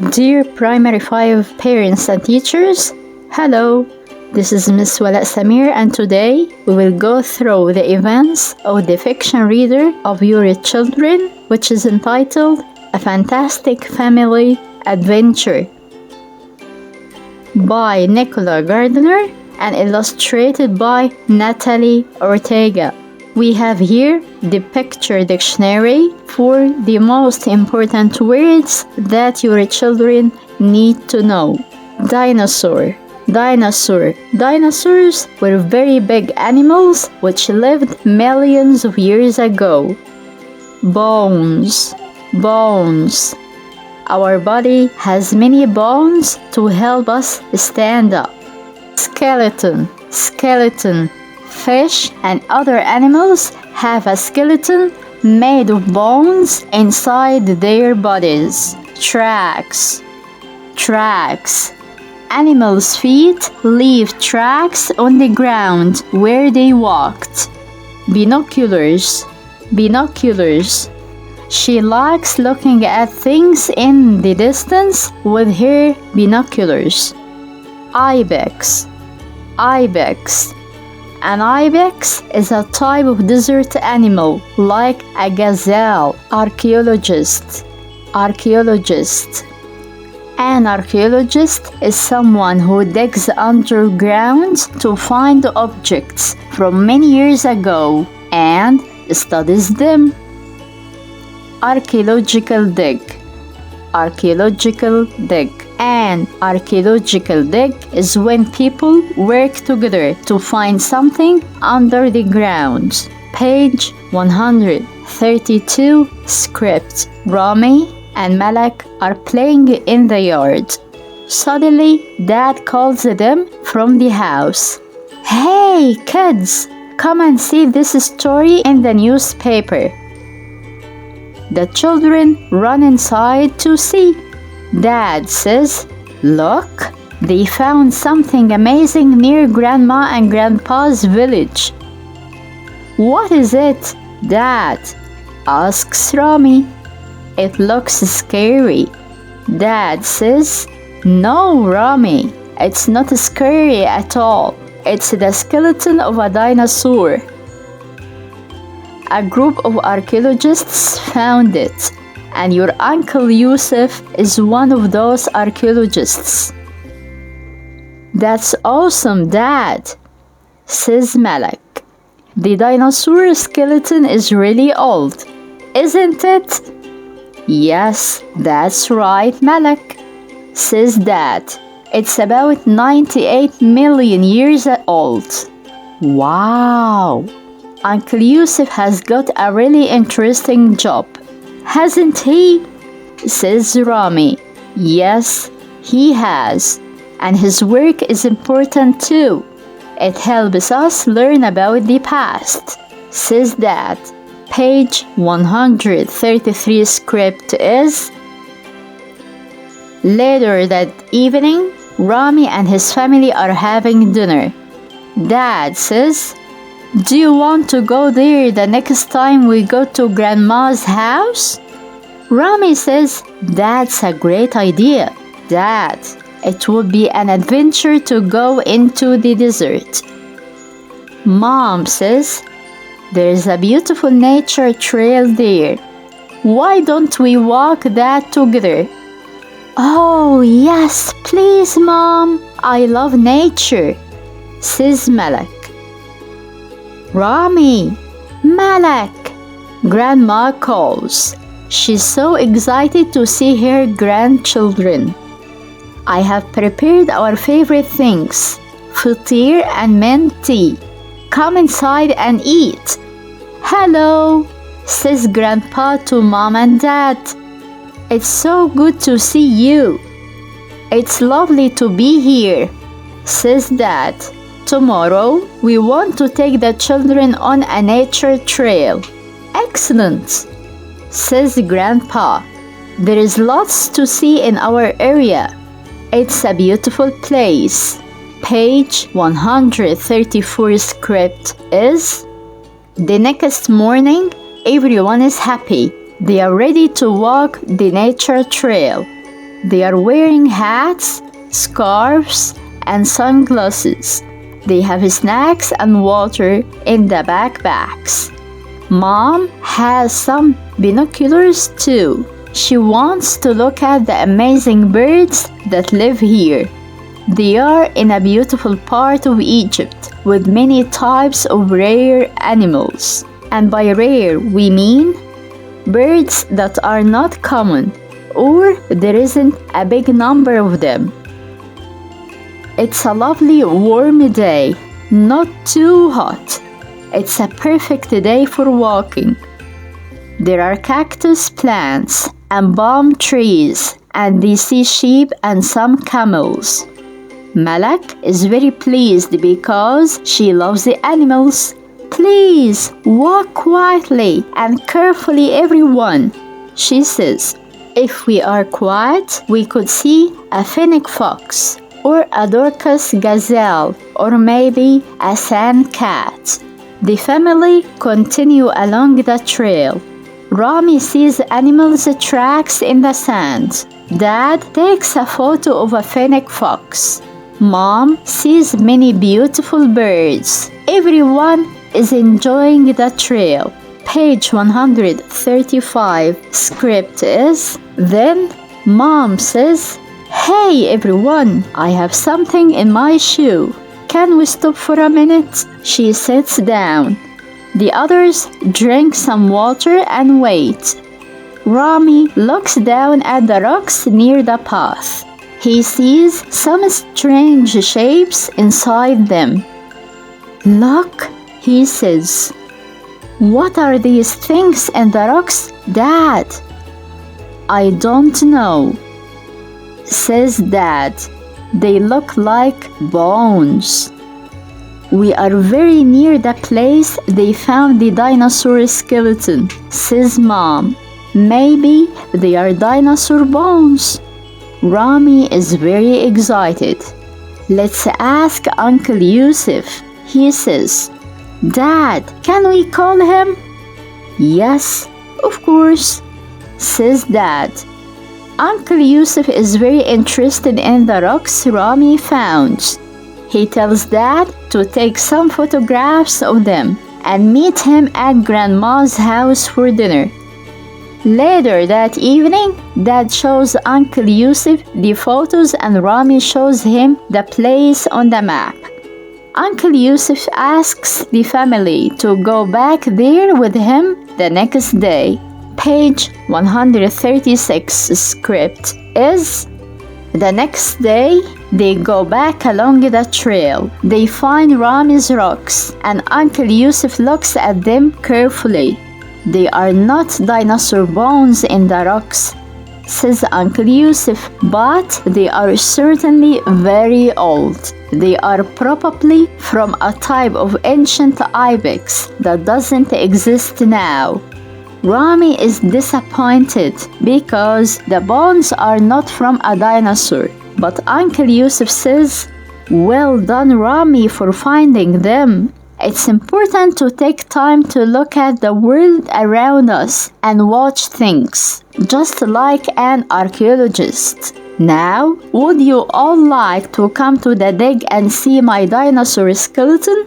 Dear Primary 5 parents and teachers, hello, this is Miss Samir, and today we will go through the events of the fiction reader of your children, which is entitled A Fantastic Family Adventure by Nicola Gardner and illustrated by Natalie Ortega. We have here the picture dictionary for the most important words that your children need to know. Dinosaur. Dinosaurs were very big animals which lived millions of years ago. Bones. Our body has many bones to help us stand up. Skeleton. Fish and other animals have a skeleton made of bones inside their bodies. Tracks. Animals' feet leave tracks on the ground where they walked. Binoculars. She likes looking at things in the distance with her binoculars. Ibex. An ibex is a type of desert animal, like a gazelle. Archaeologist. An archaeologist is someone who digs underground to find objects from many years ago and studies them. Archaeological dig. An archaeological dig is when people work together to find something under the ground. Page 132 script. Rami and Malak are playing in the yard. Suddenly, Dad calls them from the house. Hey, kids, come and see this story in the newspaper. The children run inside to see. Dad says, look, they found something amazing near Grandma and Grandpa's village. What is it, Dad? Asks Rami. It looks scary. Dad says, no, Rami, it's not scary at all. It's the skeleton of a dinosaur. A group of archaeologists found it, and your Uncle Yusuf is one of those archaeologists. That's awesome, Dad, says Malak. The dinosaur skeleton is really old, isn't it? Yes, that's right, Malak, says Dad. It's about 98 million years old. Wow! Uncle Yusuf has got a really interesting job, hasn't he? Says Rami. Yes, he has. And his work is important too. It helps us learn about the past, says Dad. Page 133 script is: later that evening, Rami and his family are having dinner. Dad says, do you want to go there the next time we go to Grandma's house? Rami says, that's a great idea, Dad. It would be an adventure to go into the desert. Mom says, there's a beautiful nature trail there. Why don't we walk that together? Oh, yes, please, Mom. I love nature, says Malak. Rami, Malak, Grandma calls. She's so excited to see her grandchildren. I have prepared our favorite things, fatir and mint tea. Come inside and eat. Hello, says Grandpa to Mom and Dad. It's so good to see you. It's lovely to be here, says Dad. Tomorrow, we want to take the children on a nature trail. Excellent, says Grandpa. There is lots to see in our area. It's a beautiful place. Page 134 script is: the next morning, everyone is happy. They are ready to walk the nature trail. They are wearing hats, scarves, and sunglasses. They have snacks and water in the backpacks. Mom has some binoculars too. She wants to look at the amazing birds that live here. They are in a beautiful part of Egypt with many types of rare animals. And by rare, we mean birds that are not common, or there isn't a big number of them. It's a lovely warm day, not too hot. It's a perfect day for walking. There are cactus plants and palm trees, and they see sheep and some camels. Malak is very pleased because she loves the animals. Please walk quietly and carefully, everyone, she says. If we are quiet, we could see a fennec fox, or a Dorcas gazelle, or maybe a sand cat. The family continue along the trail. Rami sees animals' tracks in the sand. Dad takes a photo of a fennec fox. Mom sees many beautiful birds. Everyone is enjoying the trail. Page 135 script is, then Mom says, "Hey everyone, I have something in my shoe. Can we stop for a minute?" She sits down. The others drink some water and wait. Rami looks down at the rocks near the path. He sees some strange shapes inside them. "Look," he says. "What are these things in the rocks, Dad?" "I don't know," says Dad. "They look like bones." "We are very near the place they found the dinosaur skeleton," says Mom. "Maybe they are dinosaur bones." Rami is very excited. "Let's ask Uncle Yusuf," he says. "Dad, can we call him?" "Yes, of course," says Dad. Uncle Yusuf is very interested in the rocks Rami found. He tells Dad to take some photographs of them and meet him at Grandma's house for dinner. Later that evening, Dad shows Uncle Yusuf the photos and Rami shows him the place on the map. Uncle Yusuf asks the family to go back there with him the next day. Page 136 script is, the next day, they go back along the trail. They find Rami's rocks and Uncle Yusuf looks at them carefully. "They are not dinosaur bones in the rocks," says Uncle Yusuf, "but they are certainly very old. They are probably from a type of ancient ibex that doesn't exist now." Rami is disappointed because the bones are not from a dinosaur, but Uncle Yusuf says, "Well done, Rami, for finding them. It's important to take time to look at the world around us and watch things, just like an archaeologist. Now, would you all like to come to the dig and see my dinosaur skeleton?"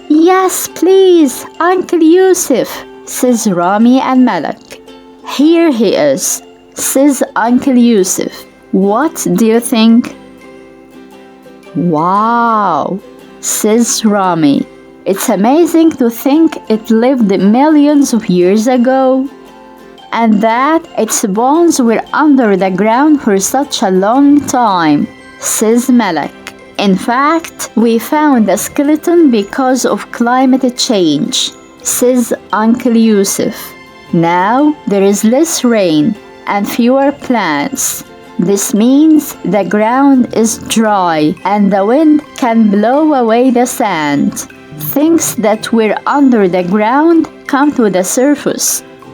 "Yes, please, Uncle Yusuf," says Rami and Malak. "Here he is," says Uncle Yusuf. "What do you think?" "Wow," says Rami. "It's amazing to think it lived millions of years ago, and that its bones were under the ground for such a long time," says Malak. "In fact, we found the skeleton because of climate change," says Uncle Yusuf. "Now there is less rain and fewer plants. This means the ground is dry and the wind can blow away the sand. Things that were under the ground come to the surface.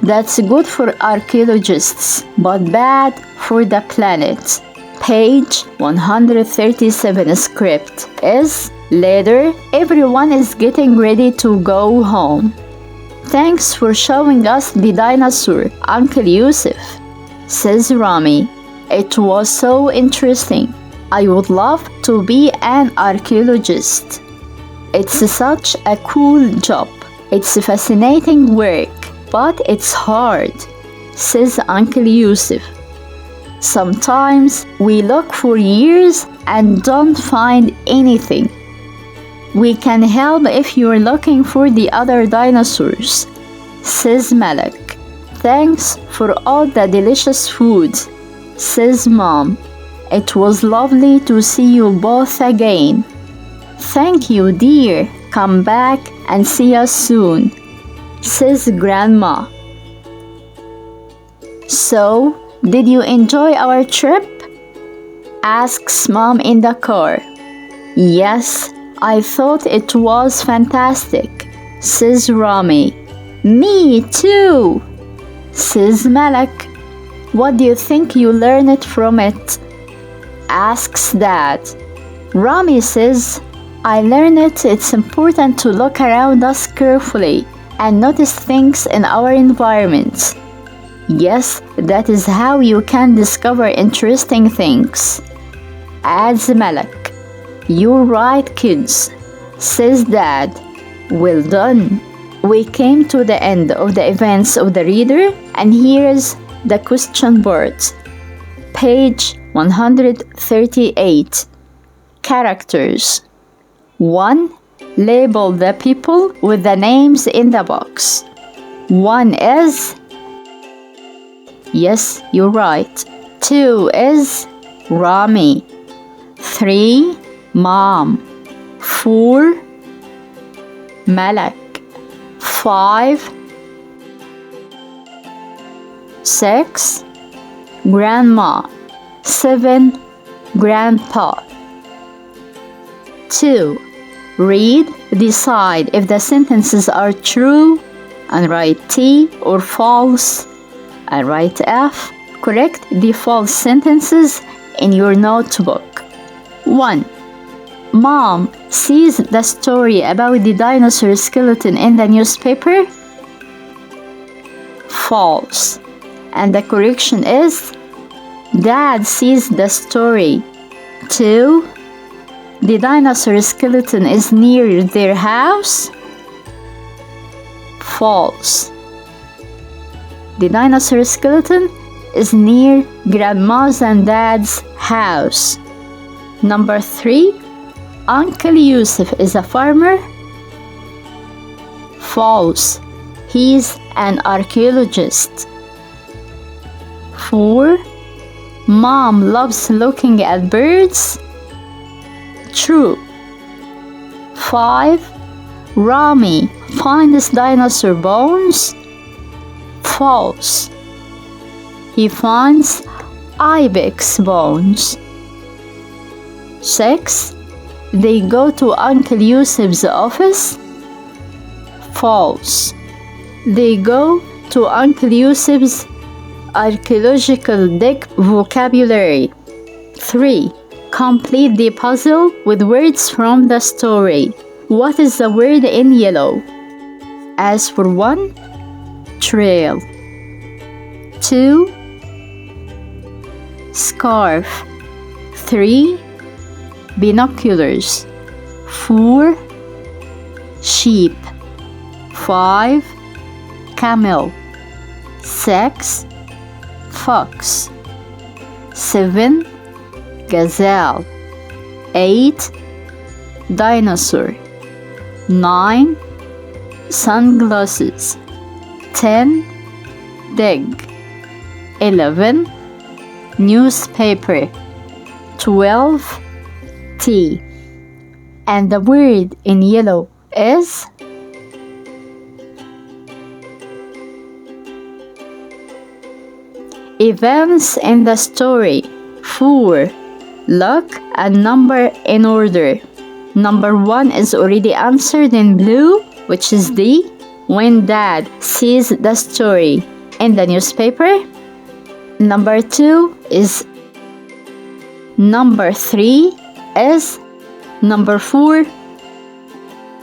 That's good for archaeologists, but bad for the planet." Page 137 script is, later, everyone is getting ready to go home. "Thanks for showing us the dinosaur, Uncle Yusuf," says Rami. It was so interesting. I would love to be an archaeologist. It's such a cool job. It's fascinating work, but it's hard, says Uncle Yusuf. Sometimes we look for years and don't find anything. We can help if you're looking for the other dinosaurs, says Malak. Thanks for all the delicious food, says Mom. It was lovely to see you both again. Thank you, dear. Come back and see us soon, says Grandma. So, did you enjoy our trip? Asks Mom in the car. Yes, I thought it was fantastic, says Rami. Me too, says Malak. What do you think you learned from it? Asks Dad. Rami says, I learned it's important to look around us carefully and notice things in our environment. Yes, that is how you can discover interesting things, adds Malak. You're right, kids, says Dad. Well done. We came to the end of the events of the reader, and here's the question board. Page 138. Characters. 1. Label the people with the names in the box. 1 is... Yes, you're right. 2 is Rami. 3. Mom. 4. Malak. 5. 6. Grandma. 7. Grandpa. 2. Read, decide if the sentences are true, and write T, or false, and write F. Correct the false sentences in your notebook. 1. Mom sees the story about the dinosaur skeleton in the newspaper. False. And the correction is, Dad sees the story. 2. The dinosaur skeleton is near their house. False. The dinosaur skeleton is near Grandma's and Dad's house. Number 3. Uncle Yusuf is a farmer. False. He's an archaeologist. 4. Mom loves looking at birds. True. 5. Rami finds dinosaur bones. False. He finds ibex bones. 6. They go to Uncle Yusuf's office. False. They go to Uncle Yusuf's archaeological dig vocabulary. 3. Complete the puzzle with words from the story. What is the word in yellow? As for 1, trail. 2, scarf. 3, binoculars. 4, sheep. 5, camel. 6, fox. 7, gazelle. 8, dinosaur. 9, sunglasses. 10, dig. 11, newspaper. 12, tea. And the word in yellow is events in the story. 4. Look and number in order. Number 1 is already answered in blue, which is D. When Dad sees the story in the newspaper. Number 2 is number 3 is number 4.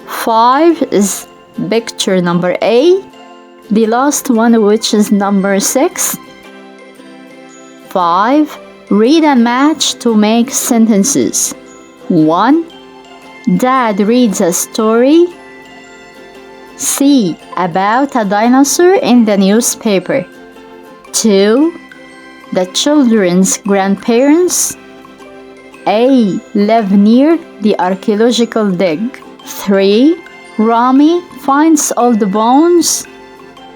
5 is picture number A. The last one, which is number 6. 5 Read and match to make sentences. 1. Dad reads a story. C. About a dinosaur in the newspaper. 2. The children's grandparents A. live near the archaeological dig. 3. Rami finds old bones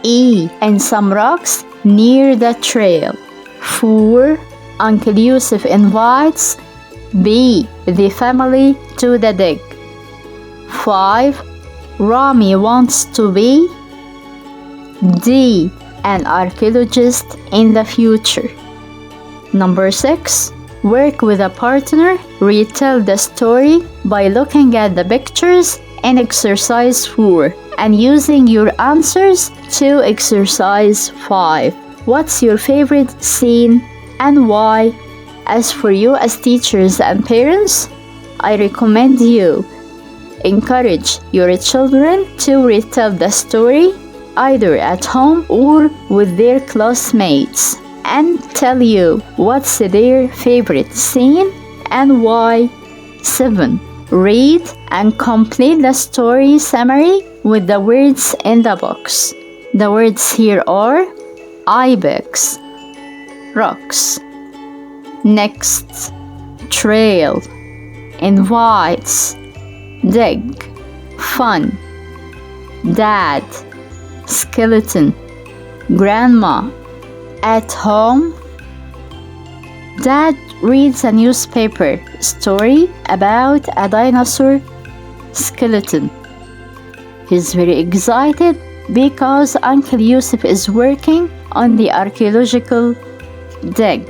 E. and some rocks near the trail. 4. Uncle Yusuf invites B. the family to the dig. 5. Rami wants to be D. an archaeologist in the future. Number 6. Work with a partner. Retell the story by looking at the pictures in exercise 4 and using your answers to exercise 5. What's your favorite scene and why? As for you as teachers and parents, I recommend you encourage your children to retell the story either at home or with their classmates and tell you what's their favorite scene and why. 7. Read and complete the story summary with the words in the box. The words here are ibex, rocks, next, trail, invites, dig, fun, dad, skeleton, grandma, at home. Dad reads a newspaper story about a dinosaur skeleton. He's very excited because Uncle Yusuf is working on the archaeological dig.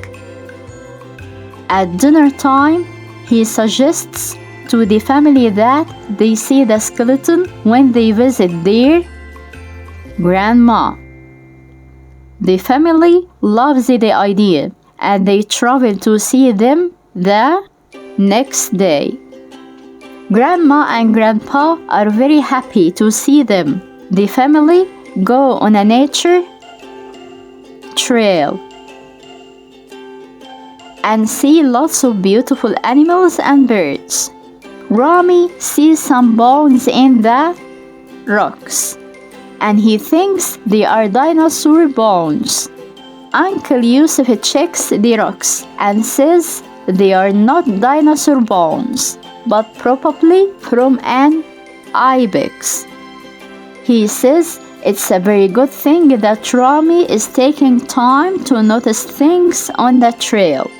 At dinner time, he suggests to the family that they see the skeleton when they visit their grandma. The family loves the idea and they travel to see them the next day. Grandma and Grandpa are very happy to see them. The family go on a nature trail and see lots of beautiful animals and birds. Rami sees some bones in the rocks and he thinks they are dinosaur bones. Uncle Yusuf checks the rocks and says they are not dinosaur bones, but probably from an ibex. He says it's a very good thing that Rami is taking time to notice things on the trail.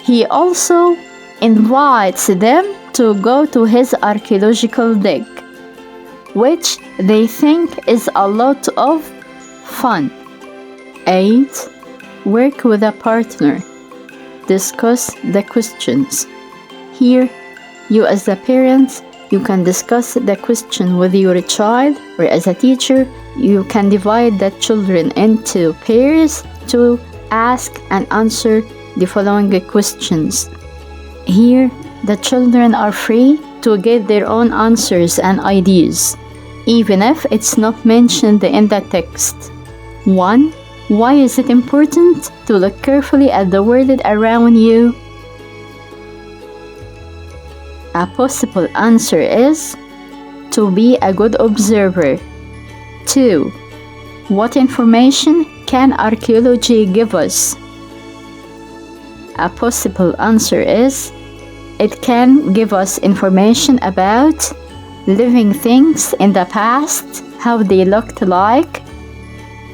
He also invites them to go to his archaeological dig, which they think is a lot of fun. 8. Work with a partner. Discuss the questions. Here, you as a parent, you can discuss the question with your child, or as a teacher, you can divide the children into pairs to ask and answer the following questions. Here, the children are free to give their own answers and ideas, even if it's not mentioned in the text. 1. Why is it important to look carefully at the world around you? A possible answer is to be a good observer. 2. What information can archaeology give us? A possible answer is it can give us information about living things in the past, how they looked like,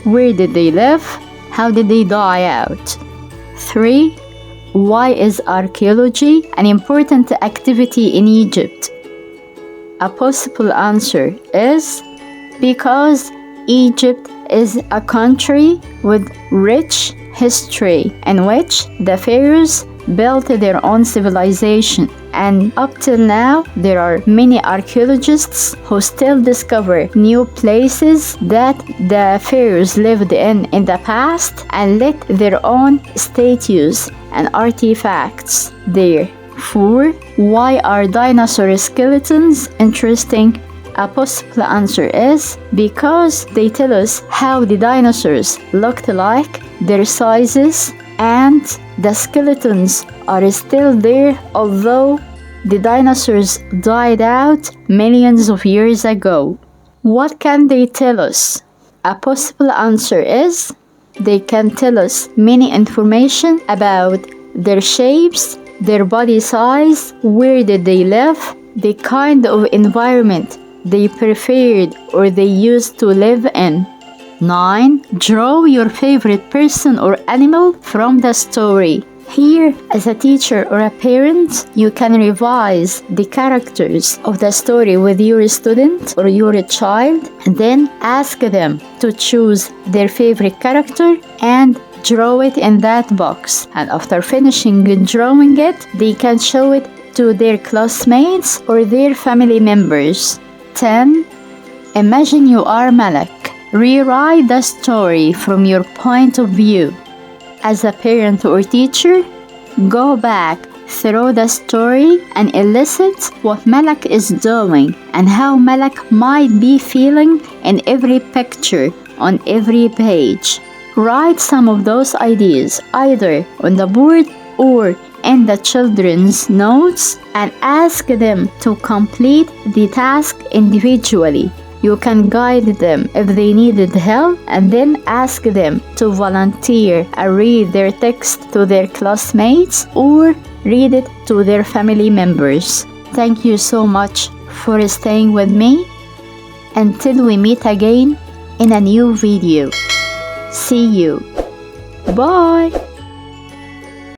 where did they live, how did they die out. 3. Why is archaeology an important activity in Egypt? A possible answer is because Egypt is a country with rich history in which the pharaohs built their own civilization, and up till now there are many archaeologists who still discover new places that the pharaohs lived in the past and left their own statues and artifacts there. 4. Why are dinosaur skeletons interesting? A possible answer is because they tell us how the dinosaurs looked like, their sizes, and the skeletons are still there, although the dinosaurs died out millions of years ago. What can they tell us? A possible answer is they can tell us many information about their shapes, their body size, where did they live, the kind of environment they preferred or they used to live in. 9. Draw your favorite person or animal from the story. Here, as a teacher or a parent, you can revise the characters of the story with your student or your child, and then ask them to choose their favorite character and draw it in that box. And after finishing drawing it, they can show it to their classmates or their family members. 10. Imagine you are Malak. Rewrite the story from your point of view. As a parent or teacher, go back through the story and elicit what Malak is doing and how Malak might be feeling in every picture on every page. Write some of those ideas either on the board or in the children's notes and ask them to complete the task individually. You can guide them if they needed help, and then ask them to volunteer and read their text to their classmates or read it to their family members. Thank you so much for staying with me. Until we meet again in a new video. See you. Bye.